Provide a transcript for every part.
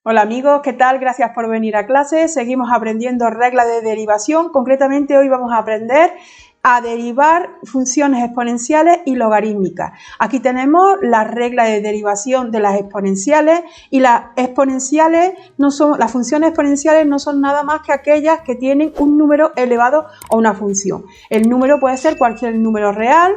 Hola amigos, ¿qué tal? Gracias por venir a clase. Seguimos aprendiendo reglas de derivación. Concretamente hoy vamos a aprender a derivar funciones exponenciales y logarítmicas. Aquí tenemos la regla de derivación de las exponenciales y las funciones exponenciales no son nada más que aquellas que tienen un número elevado a una función. El número puede ser cualquier número real,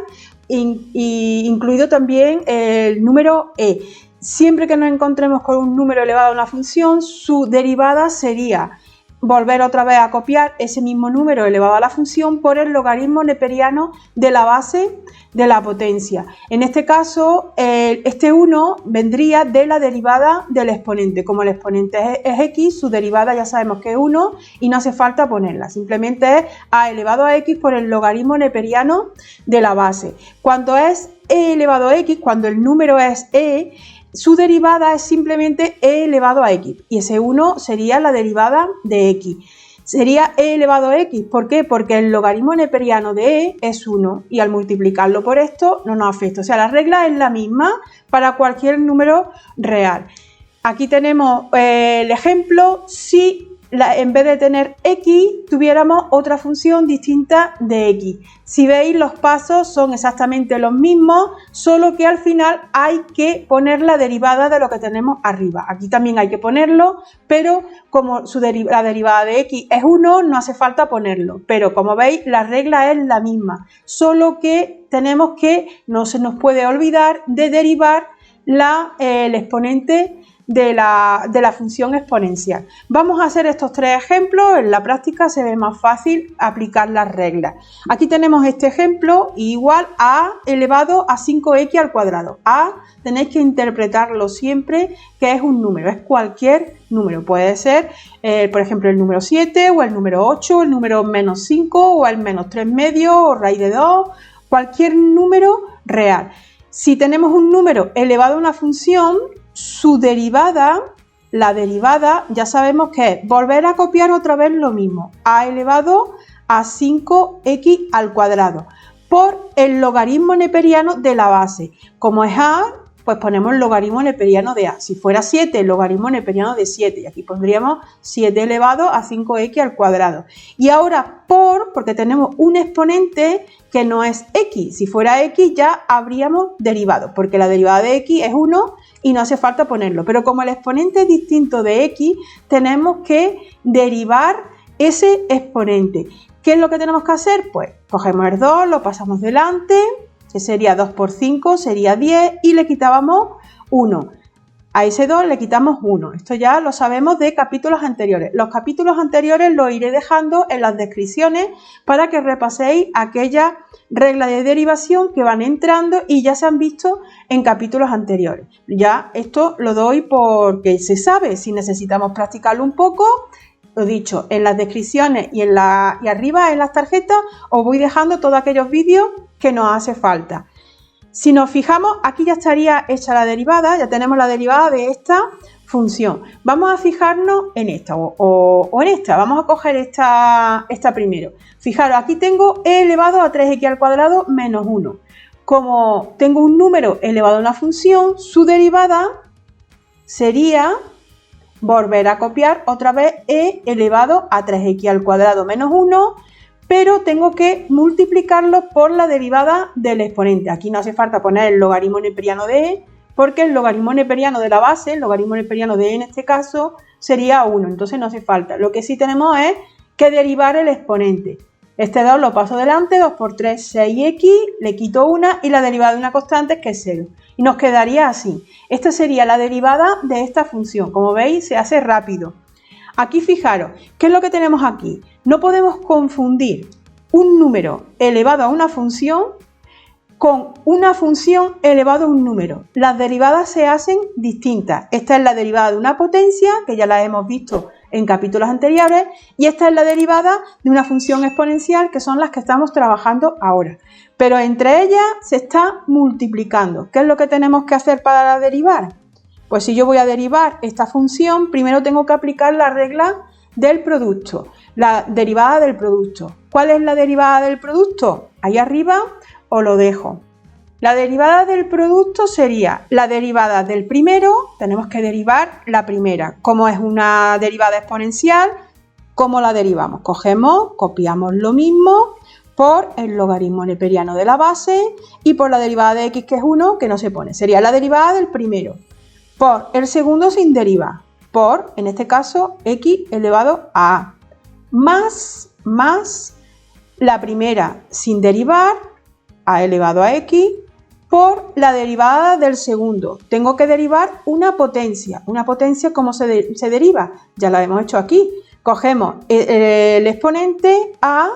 incluido también el número e. Siempre que nos encontremos con un número elevado a una función, su derivada sería volver otra vez a copiar ese mismo número elevado a la función por el logaritmo neperiano de la base de la potencia. En este caso, este 1 vendría de la derivada del exponente. Como el exponente es x, su derivada ya sabemos que es 1 y no hace falta ponerla. Simplemente es a elevado a x por el logaritmo neperiano de la base. Cuando es e elevado a x, cuando el número es e, su derivada es simplemente e elevado a x y ese 1 sería la derivada de x. Sería e elevado a x, ¿por qué? Porque el logaritmo neperiano de e es 1 y al multiplicarlo por esto no nos afecta. O sea, la regla es la misma para cualquier número real. Aquí tenemos el ejemplo si en vez de tener x tuviéramos otra función distinta de x. Si veis, los pasos son exactamente los mismos, solo que al final hay que poner la derivada de lo que tenemos arriba. Aquí también hay que ponerlo, pero como la derivada de x es 1, no hace falta ponerlo. Pero como veis, la regla es la misma, solo que tenemos que, no se nos puede olvidar de derivar el exponente de la función exponencial. Vamos a hacer estos tres ejemplos, en la práctica se ve más fácil aplicar las reglas. Aquí tenemos este ejemplo, igual a elevado a 5x al cuadrado. A tenéis que interpretarlo siempre que es un número, es cualquier número, puede ser por ejemplo el número 7 o el número 8, el número menos 5 o el menos 3 medios o raíz de 2, cualquier número real. Si tenemos un número elevado a una función, su derivada, la derivada, ya sabemos que es volver a copiar otra vez lo mismo, a elevado a 5x al cuadrado, por el logaritmo neperiano de la base. Como es a, pues ponemos el logaritmo neperiano de a. Si fuera 7, el logaritmo neperiano de 7, y aquí pondríamos 7 elevado a 5x al cuadrado. Y ahora porque tenemos un exponente que no es x. Si fuera x ya habríamos derivado, porque la derivada de x es 1 y no hace falta ponerlo. Pero como el exponente es distinto de x, tenemos que derivar ese exponente. ¿Qué es lo que tenemos que hacer? Pues cogemos el 2, lo pasamos delante, que sería 2 por 5, sería 10, y le quitábamos 1. A ese 2 le quitamos 1. Esto ya lo sabemos de capítulos anteriores. Los capítulos anteriores los iré dejando en las descripciones para que repaséis aquellas reglas de derivación que van entrando y ya se han visto en capítulos anteriores. Ya esto lo doy porque se sabe. Si necesitamos practicarlo un poco, lo dicho, en las descripciones y arriba en las tarjetas os voy dejando todos aquellos vídeos que nos hace falta. Si nos fijamos, aquí ya estaría hecha la derivada, ya tenemos la derivada de esta función. Vamos a fijarnos en esta o en esta. Vamos a coger esta primero. Fijaros, aquí tengo e elevado a 3x al cuadrado menos 1. Como tengo un número elevado a una función, su derivada sería volver a copiar otra vez e elevado a 3x al cuadrado menos 1, pero tengo que multiplicarlo por la derivada del exponente. Aquí no hace falta poner el logaritmo neperiano de e, porque el logaritmo neperiano de la base, el logaritmo neperiano de e en este caso, sería 1, entonces no hace falta. Lo que sí tenemos es que derivar el exponente. Este 2 lo paso delante, 2 por 3, 6x, le quito 1 y la derivada de una constante es que es 0. Y nos quedaría así. Esta sería la derivada de esta función. Como veis, se hace rápido. Aquí fijaros, ¿qué es lo que tenemos aquí? No podemos confundir un número elevado a una función con una función elevado a un número. Las derivadas se hacen distintas. Esta es la derivada de una potencia, que ya la hemos visto en capítulos anteriores, y esta es la derivada de una función exponencial, que son las que estamos trabajando ahora. Pero entre ellas se está multiplicando. ¿Qué es lo que tenemos que hacer para derivar? Pues si yo voy a derivar esta función, primero tengo que aplicar la regla del producto, la derivada del producto. ¿Cuál es la derivada del producto? Ahí arriba os lo dejo. La derivada del producto sería la derivada del primero, tenemos que derivar la primera. Como es una derivada exponencial, ¿cómo la derivamos? Cogemos, copiamos lo mismo por el logaritmo neperiano de la base y por la derivada de x, que es 1, que no se pone. Sería la derivada del primero por el segundo sin derivar, por, en este caso, x elevado a a, más la primera sin derivar, a elevado a x, por la derivada del segundo. Tengo que derivar una potencia. ¿Una potencia cómo se deriva? Ya la hemos hecho aquí. Cogemos el exponente a,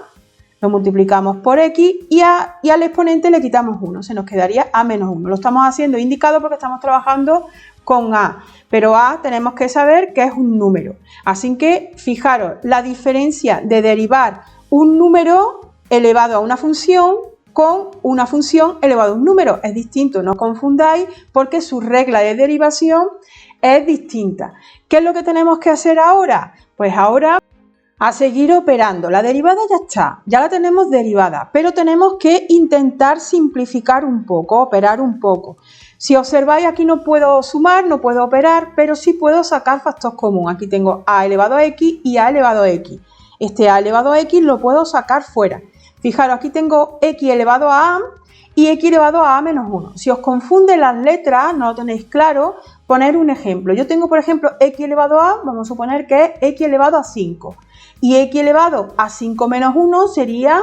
lo multiplicamos por x y al exponente le quitamos 1. Se nos quedaría a menos 1. Lo estamos haciendo indicado porque estamos trabajando con a. Pero a tenemos que saber que es un número. Así que fijaros la diferencia de derivar un número elevado a una función con una función elevado a un número. Es distinto, no confundáis, porque su regla de derivación es distinta. ¿Qué es lo que tenemos que hacer ahora? Pues ahora a seguir operando. La derivada ya está, ya la tenemos derivada, pero tenemos que intentar simplificar un poco, operar un poco. Si observáis, aquí no puedo sumar, no puedo operar, pero sí puedo sacar factor común. Aquí tengo a elevado a x y a elevado a x. Este a elevado a x lo puedo sacar fuera. Fijaros, aquí tengo x elevado a a y x elevado a menos 1. Si os confunden las letras, no lo tenéis claro, poner un ejemplo. Yo tengo, por ejemplo, x elevado a, vamos a suponer que es x elevado a 5. Y x elevado a 5 menos 1 sería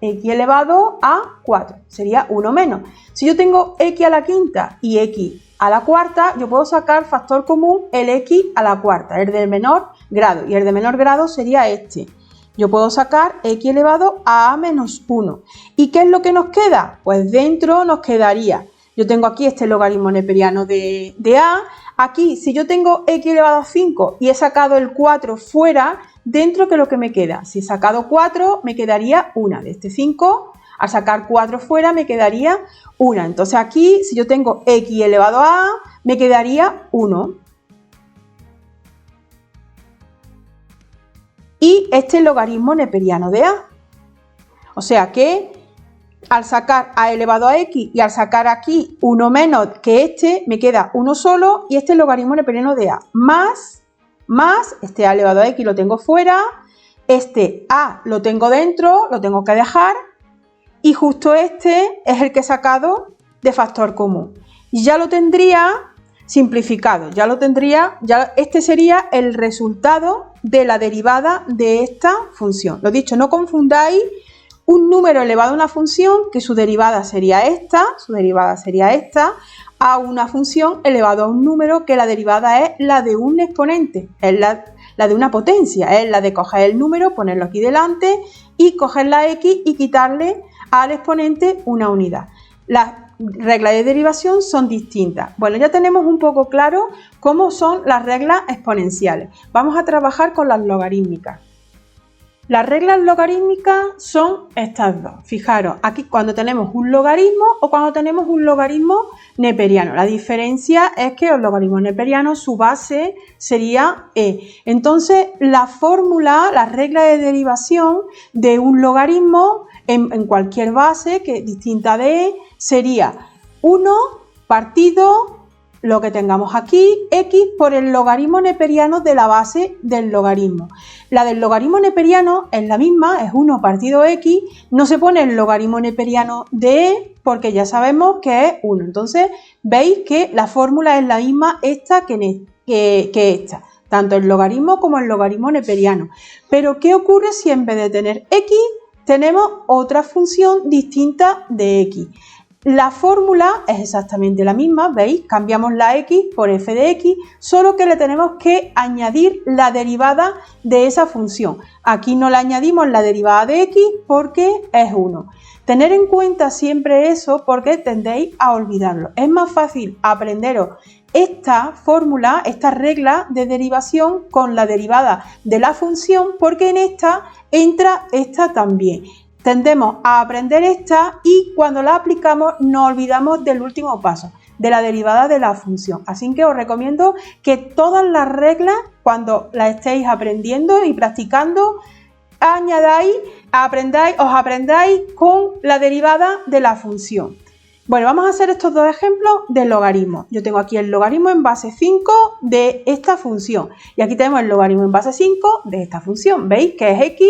x elevado a 4. Sería 1 menos. Si yo tengo x a la quinta y x a la cuarta, yo puedo sacar factor común el x a la cuarta, el del menor grado. Y el de menor grado sería este. Yo puedo sacar x elevado a menos 1. ¿Y qué es lo que nos queda? Pues dentro nos quedaría, yo tengo aquí este logaritmo neperiano de a. Aquí, si yo tengo x elevado a 5 y he sacado el 4 fuera, dentro, ¿qué es lo que me queda? Si he sacado 4, me quedaría 1. De este 5, al sacar 4 fuera, me quedaría 1. Entonces aquí, si yo tengo x elevado a a, me quedaría 1. Y este es el logaritmo neperiano de a. O sea que al sacar a elevado a x y al sacar aquí 1 menos que este, me queda 1 solo y este es el logaritmo neperiano de a. Más este a elevado a x lo tengo fuera, este a lo tengo dentro, lo tengo que dejar y justo este es el que he sacado de factor común. Y ya lo tendría simplificado, ya este sería el resultado de la derivada de esta función. Lo dicho, no confundáis un número elevado a una función, que su derivada sería esta, a una función elevado a un número, que la derivada es la de un exponente, es la de una potencia, es la de coger el número, ponerlo aquí delante y coger la x y quitarle al exponente una unidad. Las reglas de derivación son distintas. Bueno, ya tenemos un poco claro cómo son las reglas exponenciales. Vamos a trabajar con las logarítmicas. Las reglas logarítmicas son estas dos. Fijaros, aquí cuando tenemos un logaritmo o cuando tenemos un logaritmo neperiano. La diferencia es que los logaritmos neperianos, su base sería e. Entonces, la fórmula, la regla de derivación de un logaritmo en cualquier base que distinta de e sería 1 partido lo que tengamos aquí, x por el logaritmo neperiano de la base del logaritmo. La del logaritmo neperiano es la misma, es 1 partido x, no se pone el logaritmo neperiano de e porque ya sabemos que es 1. Entonces, veis que la fórmula es la misma esta que esta, tanto el logaritmo como el logaritmo neperiano. Pero, ¿qué ocurre si en vez de tener x, tenemos otra función distinta de x? La fórmula es exactamente la misma, ¿veis? Cambiamos la x por f de x, solo que le tenemos que añadir la derivada de esa función. Aquí no le añadimos la derivada de x porque es 1. Tener en cuenta siempre eso porque tendéis a olvidarlo. Es más fácil aprenderos esta fórmula, esta regla de derivación con la derivada de la función porque en esta entra esta también. Tendemos a aprender esta y cuando la aplicamos nos olvidamos del último paso, de la derivada de la función. Así que os recomiendo que todas las reglas, cuando las estéis aprendiendo y practicando, os aprendáis con la derivada de la función. Bueno, vamos a hacer estos dos ejemplos de logaritmo. Yo tengo aquí el logaritmo en base 5 de esta función y aquí tenemos el logaritmo en base 5 de esta función. ¿Veis que es x?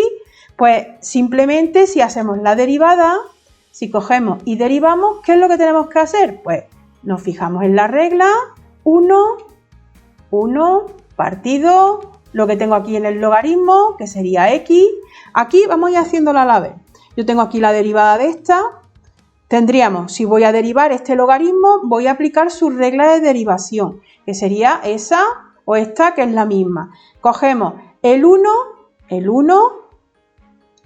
Pues simplemente si hacemos la derivada, si cogemos y derivamos, ¿qué es lo que tenemos que hacer? Pues nos fijamos en la regla 1 partido lo que tengo aquí en el logaritmo, que sería x. Aquí vamos a ir haciéndolo a la vez. Yo tengo aquí la derivada de esta. Tendríamos, si voy a derivar este logaritmo, voy a aplicar su regla de derivación, que sería esa o esta, que es la misma. Cogemos el 1,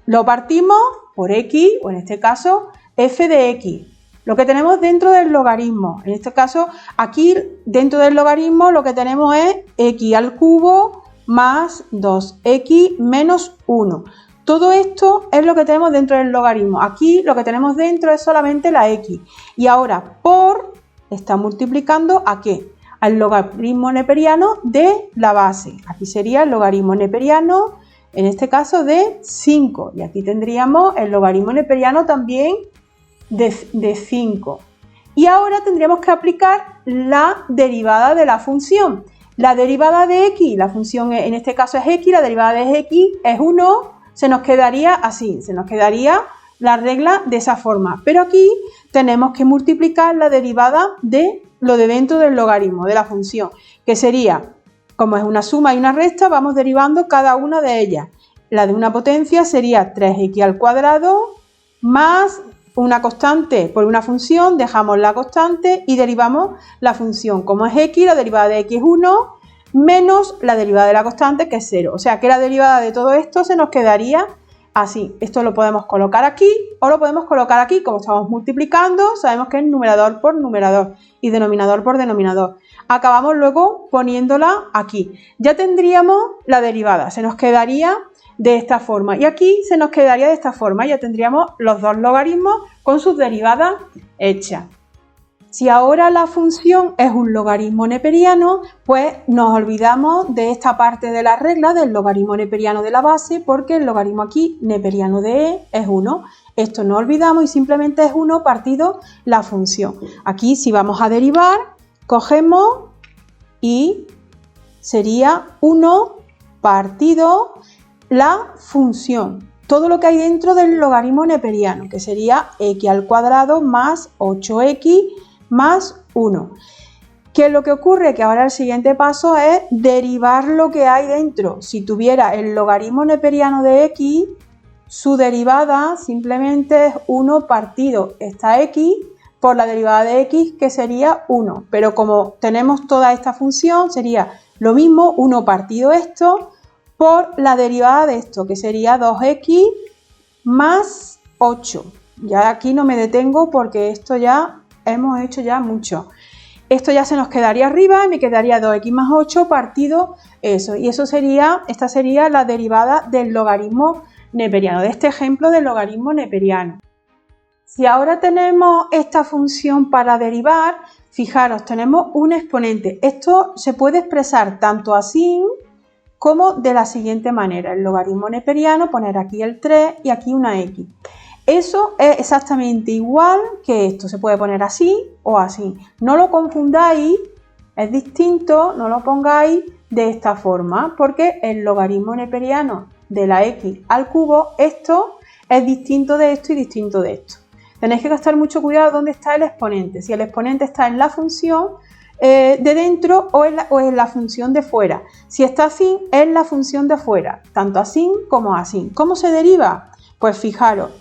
lo partimos por x, o en este caso, f de x. Lo que tenemos dentro del logaritmo, en este caso, aquí dentro del logaritmo lo que tenemos es x al cubo más 2x menos 1. Todo esto es lo que tenemos dentro del logaritmo. Aquí lo que tenemos dentro es solamente la x. Y ahora por está multiplicando ¿a qué? Al logaritmo neperiano de la base. Aquí sería el logaritmo neperiano, en este caso de 5. Y aquí tendríamos el logaritmo neperiano también de 5. Y ahora tendríamos que aplicar la derivada de la función. La derivada de x, la función en este caso es x, la derivada de x es 1. Se nos quedaría así, se nos quedaría la regla de esa forma. Pero aquí tenemos que multiplicar la derivada de lo de dentro del logaritmo, de la función, que sería, como es una suma y una resta, vamos derivando cada una de ellas. La de una potencia sería 3x al cuadrado más una constante por una función, dejamos la constante y derivamos la función. Como es x, la derivada de x es 1, menos la derivada de la constante, que es 0. O sea que la derivada de todo esto se nos quedaría así. Esto lo podemos colocar aquí o lo podemos colocar aquí. Como estamos multiplicando, sabemos que es numerador por numerador y denominador por denominador. Acabamos luego poniéndola aquí. Ya tendríamos la derivada. Se nos quedaría de esta forma. Y aquí se nos quedaría de esta forma. Ya tendríamos los dos logaritmos con sus derivadas hechas. Si ahora la función es un logaritmo neperiano, pues nos olvidamos de esta parte de la regla del logaritmo neperiano de la base, porque el logaritmo aquí neperiano de e es 1. Esto no olvidamos y simplemente es 1 partido la función. Aquí si vamos a derivar, cogemos y sería 1 partido la función. Todo lo que hay dentro del logaritmo neperiano, que sería x al cuadrado más 8x más 1. ¿Qué es lo que ocurre? Que ahora el siguiente paso es derivar lo que hay dentro. Si tuviera el logaritmo neperiano de x, su derivada simplemente es 1 partido esta x por la derivada de x, que sería 1. Pero como tenemos toda esta función, sería lo mismo 1 partido esto por la derivada de esto, que sería 2x más 8. Ya aquí no me detengo porque esto ya hemos hecho ya mucho. Esto ya se nos quedaría arriba y me quedaría 2x más 8 partido eso. Y eso sería, esta sería la derivada del logaritmo neperiano, de este ejemplo del logaritmo neperiano. Si ahora tenemos esta función para derivar, fijaros, tenemos un exponente. Esto se puede expresar tanto así como de la siguiente manera. El logaritmo neperiano, poner aquí el 3 y aquí una x. Eso es exactamente igual que esto, se puede poner así o así. No lo confundáis, es distinto, no lo pongáis de esta forma, porque el logaritmo neperiano de la x al cubo, esto es distinto de esto y distinto de esto. Tenéis que gastar mucho cuidado dónde está el exponente, si el exponente está en la función de dentro o en la función de fuera. Si está así, es la función de fuera, tanto así como así. ¿Cómo se deriva? Pues fijaros.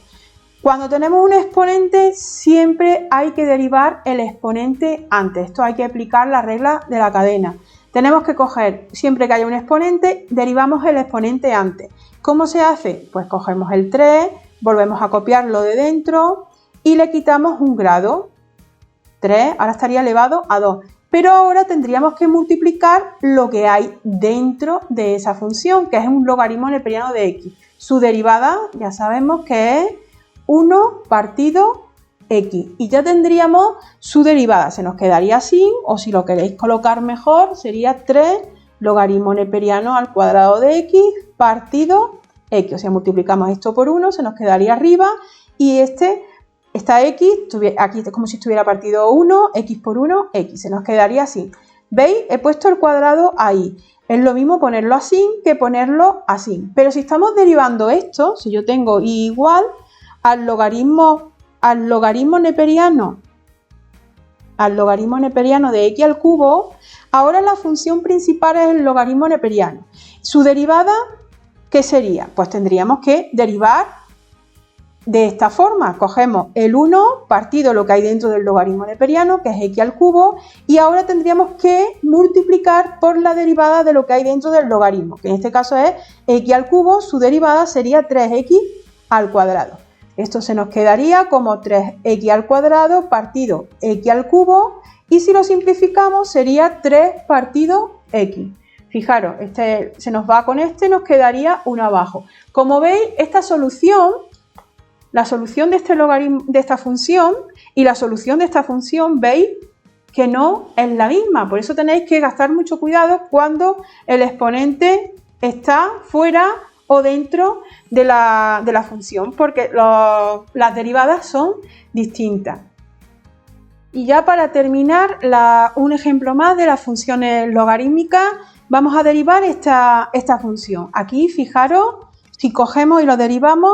Cuando tenemos un exponente siempre hay que derivar el exponente antes. Esto hay que aplicar la regla de la cadena. Tenemos que coger, siempre que haya un exponente, derivamos el exponente antes. ¿Cómo se hace? Pues cogemos el 3, volvemos a copiarlo de dentro y le quitamos un grado. 3, ahora estaría elevado a 2. Pero ahora tendríamos que multiplicar lo que hay dentro de esa función, que es un logaritmo neperiano de x. Su derivada ya sabemos que es 1 partido x y ya tendríamos su derivada. Se nos quedaría así, o si lo queréis colocar mejor, sería 3 logaritmo neperiano al cuadrado de x partido x. O sea, multiplicamos esto por 1, se nos quedaría arriba y este esta x, aquí es como si estuviera partido 1, x por 1, x, se nos quedaría así. ¿Veis? He puesto el cuadrado ahí. Es lo mismo ponerlo así que ponerlo así. Pero si estamos derivando esto, si yo tengo y igual al logaritmo neperiano de x al cubo, ahora la función principal es el logaritmo neperiano. Su derivada, ¿qué sería? Pues tendríamos que derivar de esta forma. Cogemos el 1 partido lo que hay dentro del logaritmo neperiano, que es x al cubo, y ahora tendríamos que multiplicar por la derivada de lo que hay dentro del logaritmo, que en este caso es x al cubo, su derivada sería 3x al cuadrado. Esto se nos quedaría como 3x al cuadrado partido x al cubo, y si lo simplificamos sería 3 partido x. Fijaros, este se nos va con este, nos quedaría 1 abajo. Como veis, esta solución, la solución de este logaritmo, de esta función y la solución de esta función, veis que no es la misma. Por eso tenéis que gastar mucho cuidado cuando el exponente está fuera o dentro de la función, porque las derivadas son distintas. Y ya para terminar, un ejemplo más de las funciones logarítmicas, vamos a derivar esta función. Aquí, fijaros, si cogemos y lo derivamos,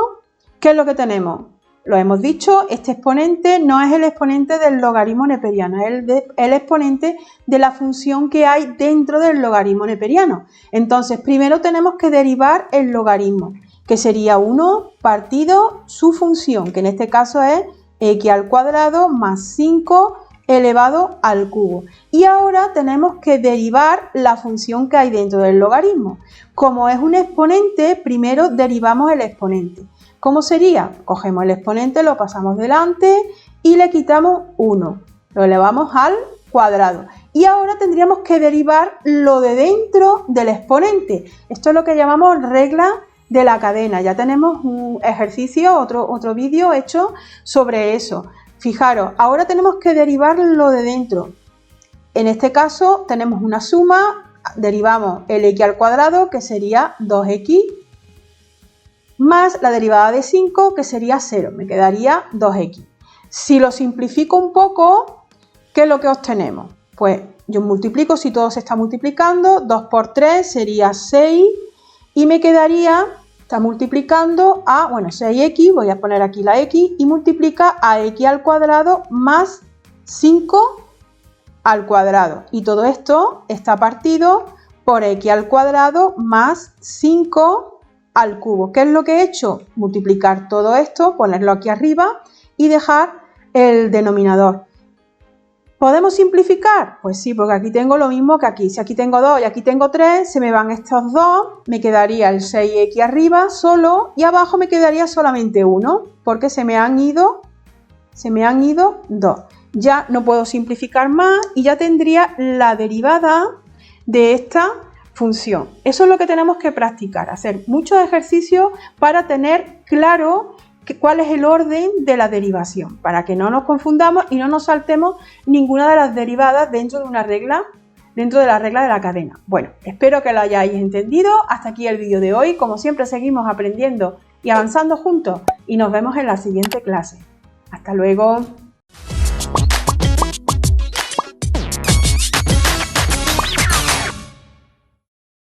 ¿qué es lo que tenemos? Lo hemos dicho, este exponente no es el exponente del logaritmo neperiano, es el exponente de la función que hay dentro del logaritmo neperiano. Entonces, primero tenemos que derivar el logaritmo, que sería 1 partido su función, que en este caso es x al cuadrado más 5 elevado al cubo. Y ahora tenemos que derivar la función que hay dentro del logaritmo. Como es un exponente, primero derivamos el exponente. ¿Cómo sería? Cogemos el exponente, lo pasamos delante y le quitamos 1. Lo elevamos al cuadrado. Y ahora tendríamos que derivar lo de dentro del exponente. Esto es lo que llamamos regla de la cadena. Ya tenemos un ejercicio, otro vídeo hecho sobre eso. Fijaros, ahora tenemos que derivar lo de dentro. En este caso tenemos una suma, derivamos el x al cuadrado, que sería 2x, más la derivada de 5, que sería 0, me quedaría 2x. Si lo simplifico un poco, ¿qué es lo que obtenemos? Pues yo multiplico, si todo se está multiplicando, 2 por 3 sería 6 y me quedaría, está multiplicando a, bueno, 6x, voy a poner aquí la x, y multiplica a x al cuadrado más 5 al cuadrado. Y todo esto está partido por x al cuadrado más 5 al cubo. ¿Qué es lo que he hecho? Multiplicar todo esto, ponerlo aquí arriba y dejar el denominador. ¿Podemos simplificar? Pues sí, porque aquí tengo lo mismo que aquí. Si aquí tengo 2 y aquí tengo 3, se me van estos 2, me quedaría el 6x arriba solo y abajo me quedaría solamente 1, porque se me han ido 2. Ya no puedo simplificar más y ya tendría la derivada de esta función. Eso es lo que tenemos que practicar, hacer muchos ejercicios para tener claro cuál es el orden de la derivación, para que no nos confundamos y no nos saltemos ninguna de las derivadas dentro de la regla de la cadena. Bueno, espero que lo hayáis entendido. Hasta aquí el vídeo de hoy. Como siempre, seguimos aprendiendo y avanzando juntos y nos vemos en la siguiente clase. Hasta luego.